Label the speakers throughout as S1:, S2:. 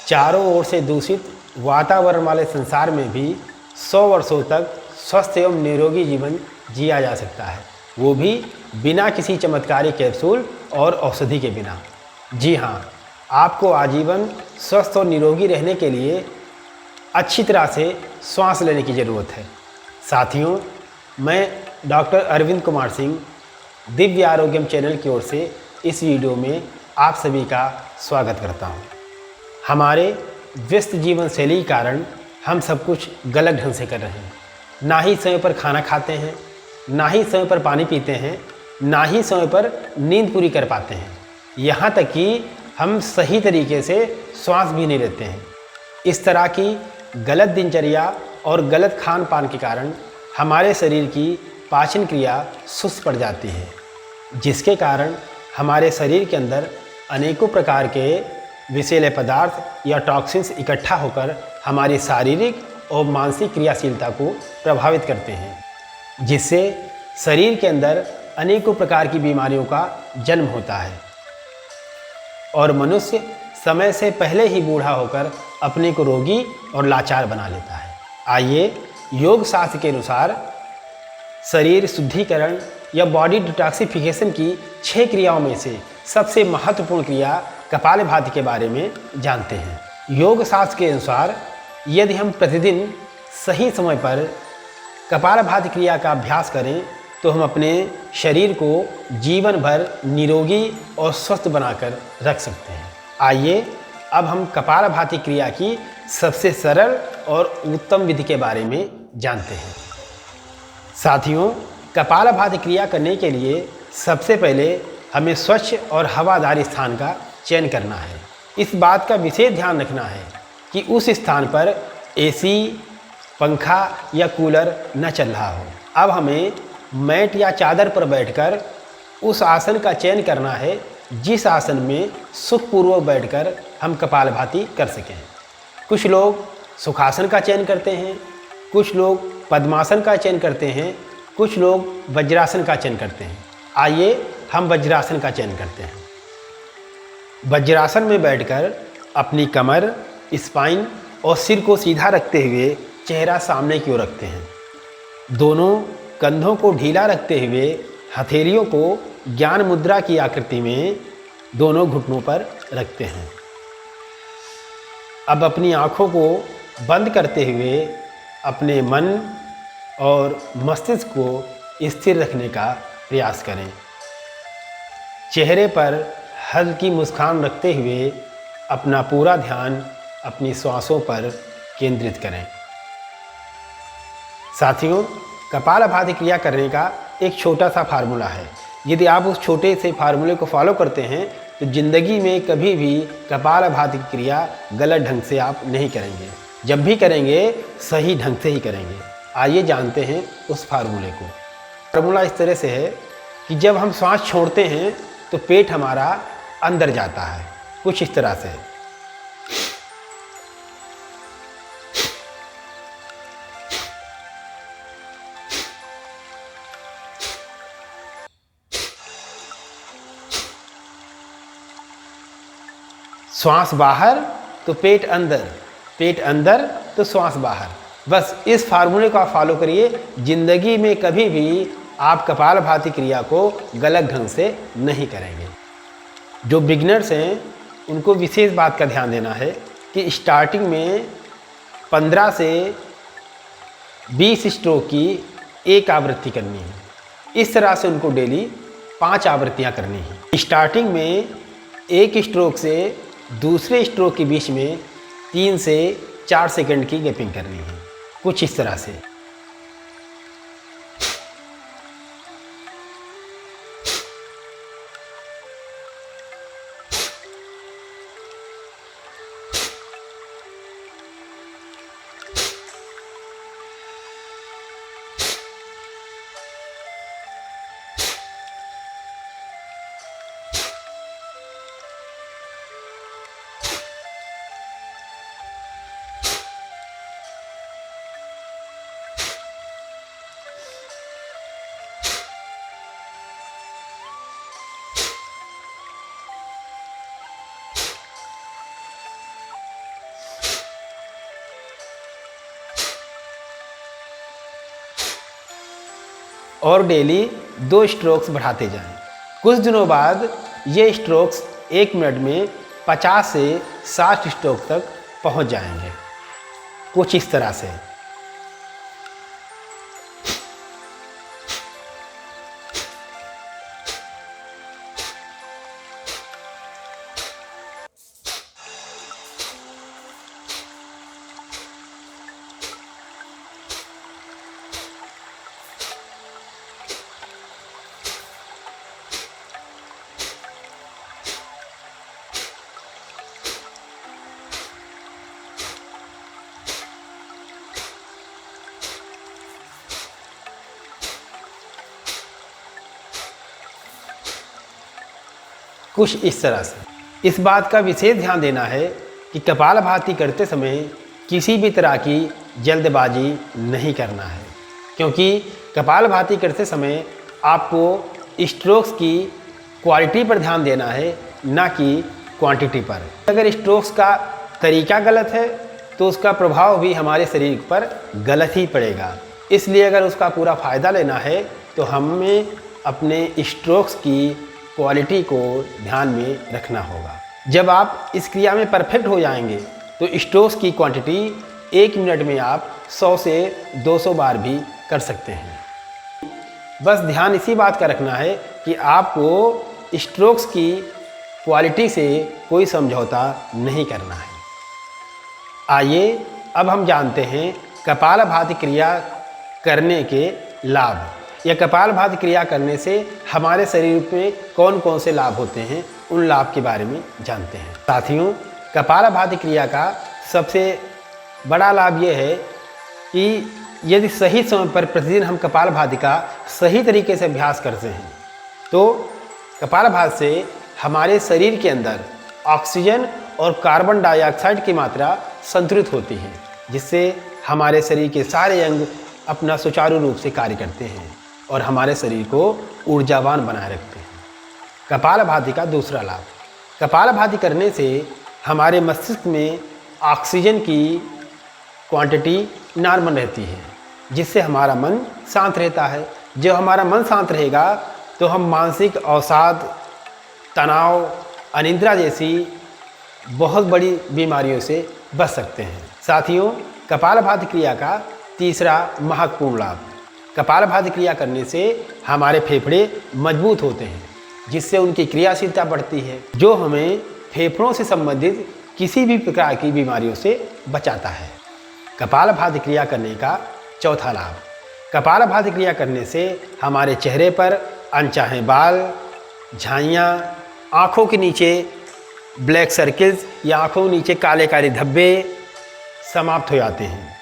S1: चारों ओर से दूषित वातावरण वाले संसार में भी 100 वर्षों तक स्वस्थ एवं निरोगी जीवन जिया जा सकता है, वो भी बिना किसी चमत्कारी कैप्सूल और औषधि के बिना। जी हाँ, आपको आजीवन स्वस्थ और निरोगी रहने के लिए अच्छी तरह से श्वास लेने की ज़रूरत है। साथियों, मैं डॉक्टर अरविंद कुमार सिंह दिव्य आरोग्यम चैनल की ओर से इस वीडियो में आप सभी का स्वागत करता हूं। हमारे व्यस्त जीवन शैली के कारण हम सब कुछ गलत ढंग से कर रहे हैं। ना ही समय पर खाना खाते हैं, ना ही समय पर पानी पीते हैं, ना ही समय पर नींद पूरी कर पाते हैं। यहाँ तक कि हम सही तरीके से श्वास भी नहीं लेते हैं। इस तरह की गलत दिनचर्या और गलत खान पान के कारण हमारे शरीर की पाचन क्रिया सुस्त पड़ जाती है, जिसके कारण हमारे शरीर के अंदर अनेकों प्रकार के विषैले पदार्थ या टॉक्सिन्स इकट्ठा होकर हमारी शारीरिक और मानसिक क्रियाशीलता को प्रभावित करते हैं, जिससे शरीर के अंदर अनेकों प्रकार की बीमारियों का जन्म होता है और मनुष्य समय से पहले ही बूढ़ा होकर अपने को रोगी और लाचार बना लेता है। आइए, योग शास्त्र के अनुसार शरीर शुद्धिकरण या बॉडी डिटॉक्सिफिकेशन की 6 क्रियाओं में से सबसे महत्वपूर्ण क्रिया कपालभाति के बारे में जानते हैं। योग शास्त्र के अनुसार यदि हम प्रतिदिन सही समय पर कपालभाति क्रिया का अभ्यास करें तो हम अपने शरीर को जीवन भर निरोगी और स्वस्थ बनाकर रख सकते हैं। आइए, अब हम कपालभाति क्रिया की सबसे सरल और उत्तम विधि के बारे में जानते हैं। साथियों, कपालभाति क्रिया करने के लिए सबसे पहले हमें स्वच्छ और हवादार स्थान का चयन करना है। इस बात का विशेष ध्यान रखना है कि उस स्थान पर एसी, पंखा या कूलर न चल रहा हो। अब हमें मैट या चादर पर बैठकर उस आसन का चयन करना है जिस आसन में सुखपूर्वक बैठकर हम कपालभाति कर सकें। कुछ लोग सुखासन का चयन करते हैं, कुछ लोग पद्मासन का चयन करते हैं, कुछ लोग वज्रासन का चयन करते हैं। आइए, हम वज्रासन का चयन करते हैं। वज्रासन में बैठकर अपनी कमर, स्पाइन और सिर को सीधा रखते हुए चेहरा सामने की ओर रखते हैं। दोनों कंधों को ढीला रखते हुए हथेलियों को ज्ञान मुद्रा की आकृति में दोनों घुटनों पर रखते हैं। अब अपनी आँखों को बंद करते हुए अपने मन और मस्तिष्क को स्थिर रखने का प्रयास करें। चेहरे पर हल्की मुस्कान रखते हुए अपना पूरा ध्यान अपनी श्वासों पर केंद्रित करें। साथियों, कपालभाति क्रिया करने का एक छोटा सा फार्मूला है। यदि आप उस छोटे से फार्मूले को फॉलो करते हैं तो ज़िंदगी में कभी भी कपालभाति क्रिया गलत ढंग से आप नहीं करेंगे। जब भी करेंगे सही ढंग से ही करेंगे। आइए जानते हैं उस फार्मूले को। फार्मूला इस तरह से है कि जब हम सांस छोड़ते हैं तो पेट हमारा अंदर जाता है, कुछ इस तरह से। श्वास बाहर तो पेट अंदर, पेट अंदर तो श्वास बाहर। बस इस फार्मूले को आप फॉलो करिए। जिंदगी में कभी भी आप कपालभाति क्रिया को गलत ढंग से नहीं करेंगे। जो बिगिनर्स हैं उनको विशेष बात का ध्यान देना है कि स्टार्टिंग में 15 से 20 स्ट्रोक की एक आवृत्ति करनी है। इस तरह से उनको डेली 5 आवृत्तियां करनी है। स्टार्टिंग में एक स्ट्रोक से दूसरे स्ट्रोक के बीच में 3 से 4 सेकंड की गैपिंग करनी है, कुछ इस तरह से। और डेली 2 स्ट्रोक्स बढ़ाते जाएं। कुछ दिनों बाद ये स्ट्रोक्स 1 मिनट में 50 से 60 स्ट्रोक तक पहुंच जाएंगे। कुछ इस तरह से। कुछ इस तरह से। इस बात का विशेष ध्यान देना है कि कपालभाति करते समय किसी भी तरह की जल्दबाजी नहीं करना है, क्योंकि कपालभाति करते समय आपको स्ट्रोक्स की क्वालिटी पर ध्यान देना है, ना कि क्वांटिटी पर। अगर स्ट्रोक्स का तरीका गलत है तो उसका प्रभाव भी हमारे शरीर पर गलत ही पड़ेगा। इसलिए अगर उसका पूरा फ़ायदा लेना है तो हमें अपने स्ट्रोक्स की क्वालिटी को ध्यान में रखना होगा। जब आप इस क्रिया में परफेक्ट हो जाएंगे तो स्ट्रोक्स की क्वांटिटी 1 मिनट में आप 100 से 200 बार भी कर सकते हैं। बस ध्यान इसी बात का रखना है कि आपको स्ट्रोक्स की क्वालिटी से कोई समझौता नहीं करना है। आइए अब हम जानते हैं कपालभाति क्रिया करने के लाभ। या कपालभाति क्रिया करने से हमारे शरीर में कौन कौन से लाभ होते हैं, उन लाभ के बारे में जानते हैं। साथियों, कपालभाति क्रिया का सबसे बड़ा लाभ ये है कि यदि सही समय पर प्रतिदिन हम कपालभाति का सही तरीके से अभ्यास करते हैं तो कपालभाति से हमारे शरीर के अंदर ऑक्सीजन और कार्बन डाइऑक्साइड की मात्रा संतुलित होती है, जिससे हमारे शरीर के सारे अंग अपना सुचारू रूप से कार्य करते हैं और हमारे शरीर को ऊर्जावान बनाए रखते हैं। कपालभाति का दूसरा लाभ, कपालभाति करने से हमारे मस्तिष्क में ऑक्सीजन की क्वांटिटी नॉर्मल रहती है, जिससे हमारा मन शांत रहता है। जब हमारा मन शांत रहेगा तो हम मानसिक अवसाद, तनाव, अनिद्रा जैसी बहुत बड़ी बीमारियों से बच सकते हैं। साथियों, कपालभाति क्रिया का तीसरा महत्वपूर्ण लाभ, कपालभाति क्रिया करने से हमारे फेफड़े मजबूत होते हैं, जिससे उनकी क्रियाशीलता बढ़ती है, जो हमें फेफड़ों से संबंधित किसी भी प्रकार की बीमारियों से बचाता है। कपालभाति क्रिया करने का चौथा लाभ, कपालभाति क्रिया करने से हमारे चेहरे पर अनचाहे बाल, झाइयाँ, आँखों के नीचे ब्लैक सर्किल्स या आँखों के नीचे काले काले धब्बे समाप्त हो जाते हैं।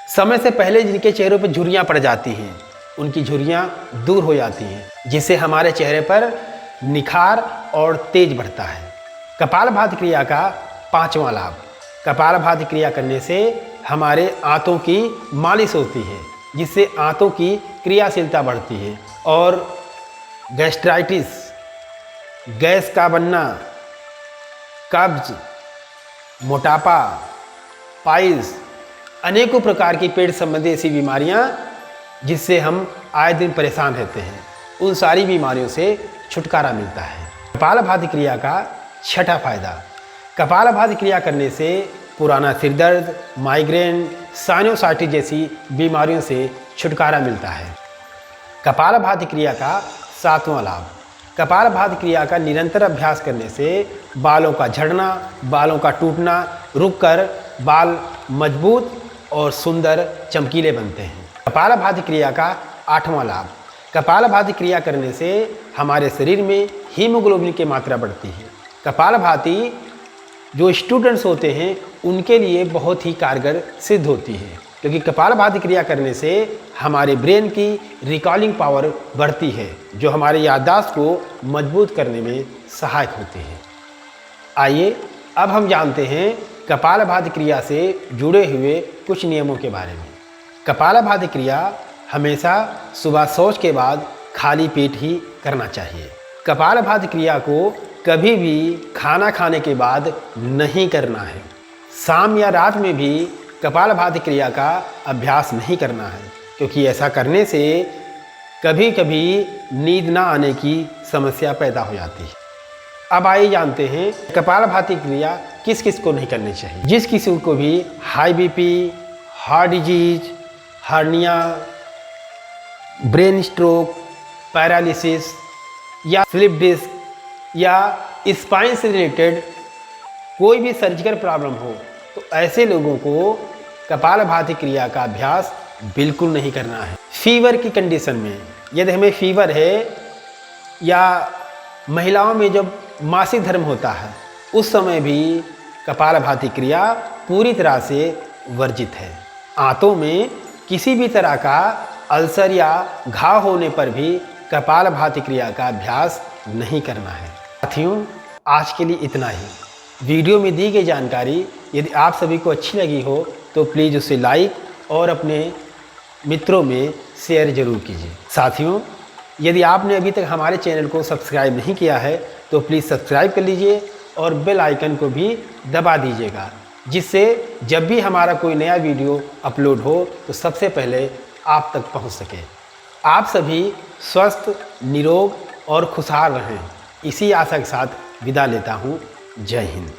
S1: समय से पहले जिनके चेहरों पर झुर्रियाँ पड़ जाती हैं, उनकी झुर्रियाँ दूर हो जाती हैं, जिससे हमारे चेहरे पर निखार और तेज बढ़ता है। कपालभाति क्रिया का पांचवा लाभ, कपालभाति क्रिया करने से हमारे आंतों की मालिश होती है, जिससे आंतों की क्रियाशीलता बढ़ती है और गैस्ट्राइटिस, गैस का बनना, कब्ज, मोटापा, पाइल्स, अनेकों प्रकार की पेट संबंधी ऐसी बीमारियां जिससे हम आए दिन परेशान रहते हैं, उन सारी बीमारियों से छुटकारा मिलता है। कपालभाति क्रिया का छठा फायदा, कपालभाति क्रिया करने से पुराना सिर दर्द, माइग्रेन, साइनोसाइटिस जैसी बीमारियों से छुटकारा मिलता है। कपालभाति क्रिया का सातवां लाभ, कपालभाति क्रिया का निरंतर अभ्यास करने से बालों का झड़ना, बालों का टूटना रुककर बाल मजबूत और सुंदर चमकीले बनते हैं। कपालभाति क्रिया का आठवां लाभ, कपालभाति क्रिया करने से हमारे शरीर में हीमोग्लोबिन की मात्रा बढ़ती है। कपालभाति जो स्टूडेंट्स होते हैं उनके लिए बहुत ही कारगर सिद्ध होती है, क्योंकि कपालभाति क्रिया करने से हमारे ब्रेन की रिकॉलिंग पावर बढ़ती है, जो हमारे याददाश्त को मजबूत करने में सहायक होती है। आइए अब हम जानते हैं कपालभाति क्रिया से जुड़े हुए कुछ नियमों के बारे में। कपालभाति क्रिया हमेशा सुबह शौच के बाद खाली पेट ही करना चाहिए। कपालभाति क्रिया को कभी भी खाना खाने के बाद नहीं करना है। शाम या रात में भी कपालभाति क्रिया का अभ्यास नहीं करना है, क्योंकि ऐसा करने से कभी कभी नींद ना आने की समस्या पैदा हो जाती है। अब आइए जानते हैं कपालभाति क्रिया किस किस को नहीं करनी चाहिए। जिस किसी को भी high BP, heart disease, hernia, brain stroke, paralysis या स्लिप डिस्क या स्पाइन से रिलेटेड कोई भी सर्जिकल प्रॉब्लम हो, तो ऐसे लोगों को कपालभाति क्रिया का अभ्यास बिल्कुल नहीं करना है। फीवर की कंडीशन में, यदि हमें फीवर है या महिलाओं में जब मासिक धर्म होता है, उस समय भी कपालभाति क्रिया पूरी तरह से वर्जित है। आंतों में किसी भी तरह का अल्सर या घाव होने पर भी कपालभाति क्रिया का अभ्यास नहीं करना है। साथियों, आज के लिए इतना ही। वीडियो में दी गई जानकारी यदि आप सभी को अच्छी लगी हो तो प्लीज़ उसे लाइक और अपने मित्रों में शेयर जरूर कीजिए। साथियों, यदि आपने अभी तक हमारे चैनल को सब्सक्राइब नहीं किया है तो प्लीज़ सब्सक्राइब कर लीजिए और बेल आइकन को भी दबा दीजिएगा, जिससे जब भी हमारा कोई नया वीडियो अपलोड हो तो सबसे पहले आप तक पहुंच सके। आप सभी स्वस्थ, निरोग और खुशहाल रहें, इसी आशा के साथ विदा लेता हूं। जय हिंद।